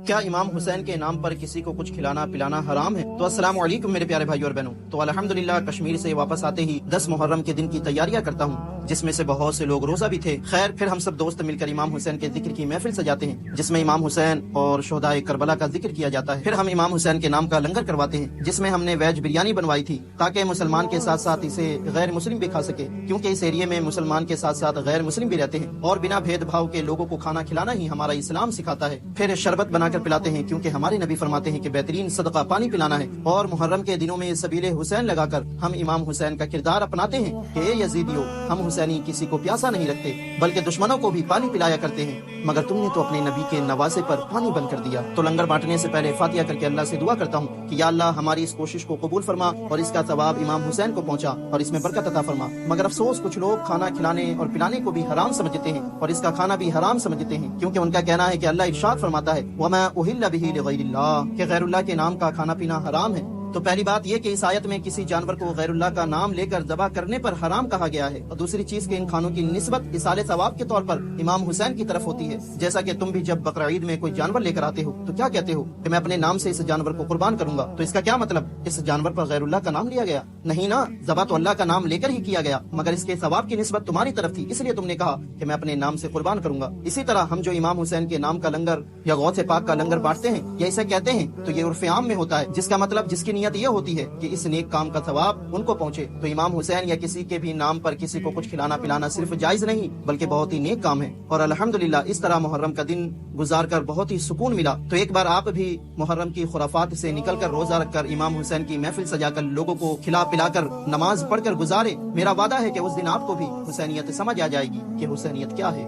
کیا امام حسین کے نام پر کسی کو کچھ کھلانا پلانا حرام ہے؟ تو السلام علیکم میرے پیارے بھائی اور بہنوں۔ تو الحمدللہ کشمیر سے واپس آتے ہی 10 محرم کے دن کی تیاریاں کرتا ہوں، جس میں سے بہت سے لوگ روزہ بھی تھے۔ خیر پھر ہم سب دوست مل کر امام حسین کے ذکر کی محفل سجاتے ہیں، جس میں امام حسین اور شہدائے کربلا کا ذکر کیا جاتا ہے۔ پھر ہم امام حسین کے نام کا لنگر کرواتے ہیں، جس میں ہم نے ویج بریانی بنوائی تھی، تاکہ مسلمان کے ساتھ ساتھ اسے غیر مسلم بھی کھا سکے، کیونکہ اس ایریے میں مسلمان کے ساتھ ساتھ غیر مسلم بھی رہتے ہیں، اور بنا بھید بھاؤ کے لوگوں کو کھانا کھلانا ہی ہمارا اسلام سکھاتا ہے۔ پھر شربت بنا کر پلاتے ہیں، کیونکہ ہمارے نبی فرماتے ہیں کہ بہترین صدقہ پانی پلانا ہے۔ اور محرم کے دنوں میں سبیل حسین لگا کر ہم امام حسین کا کردار اپناتے ہیں کہ اے یزیدیو، ہم حسینی کسی کو پیاسا نہیں رکھتے بلکہ دشمنوں کو بھی پانی پلایا کرتے ہیں، مگر تم نے تو اپنے نبی کے نواسے پر پانی بند کر دیا۔ تو لنگر بانٹنے سے پہلے فاتحہ کر کے اللہ سے دعا کرتا ہوں کہ یا اللہ ہماری اس کوشش کو قبول فرما اور اس کا ثواب امام حسین کو پہنچا اور اس میں برکت عطا فرما۔ مگر افسوس کچھ لوگ کھانا کھلانے اور پلانے کو بھی حرام سمجھتے ہیں اور اس کا کھانا بھی حرام سمجھتے ہیں، کیونکہ ان کا کہنا ہے کہ اللہ ارشاد فرماتا ہے وَمَا أُهِلَّ بِهِ لِغَيْرِ اللَّهِ کہ غیر اللہ کے نام کا کھانا پینا حرام ہے۔ تو پہلی بات یہ کہ اس آیت میں کسی جانور کو غیر اللہ کا نام لے کر ذبح کرنے پر حرام کہا گیا ہے، اور دوسری چیز کہ ان کھانوں کی نسبت اصال ثواب کے طور پر امام حسین کی طرف ہوتی ہے۔ جیسا کہ تم بھی جب بقرعید میں کوئی جانور لے کر آتے ہو تو کیا کہتے ہو کہ میں اپنے نام سے اس جانور کو قربان کروں گا، تو اس کا کیا مطلب اس جانور پر غیر اللہ کا نام لیا گیا؟ نہیں نا، ذبح تو اللہ کا نام لے کر ہی کیا گیا، مگر اس کے ثواب کی نسبت تمہاری طرف تھی، اس لیے تم نے کہا کہ میں اپنے نام سے قربان کروں گا۔ اسی طرح ہم جو امام حسین کے نام کا لنگر یا غوث پاک کا لنگر بانٹتے ہیں یا اسے کہتے ہیں، تو یہ عرف عام میں ہوتا ہے، جس کا مطلب جس کی نیت یہ ہوتی ہے کہ اس نیک کام کا ثواب ان کو پہنچے۔ تو امام حسین یا کسی کے بھی نام پر کسی کو کچھ کھلانا پلانا صرف جائز نہیں بلکہ بہت ہی نیک کام ہے، اور الحمدللہ اس طرح محرم کا دن گزار کر بہت ہی سکون ملا۔ تو ایک بار آپ بھی محرم کی خرافات سے نکل کر روزہ رکھ کر امام حسین کی محفل سجا کر لوگوں کو کھلا پلا کر نماز پڑھ کر گزارے۔ میرا وعدہ ہے کہ اس دن آپ کو بھی حسینیت سمجھ آ جائے گی کہ حسینیت کیا ہے۔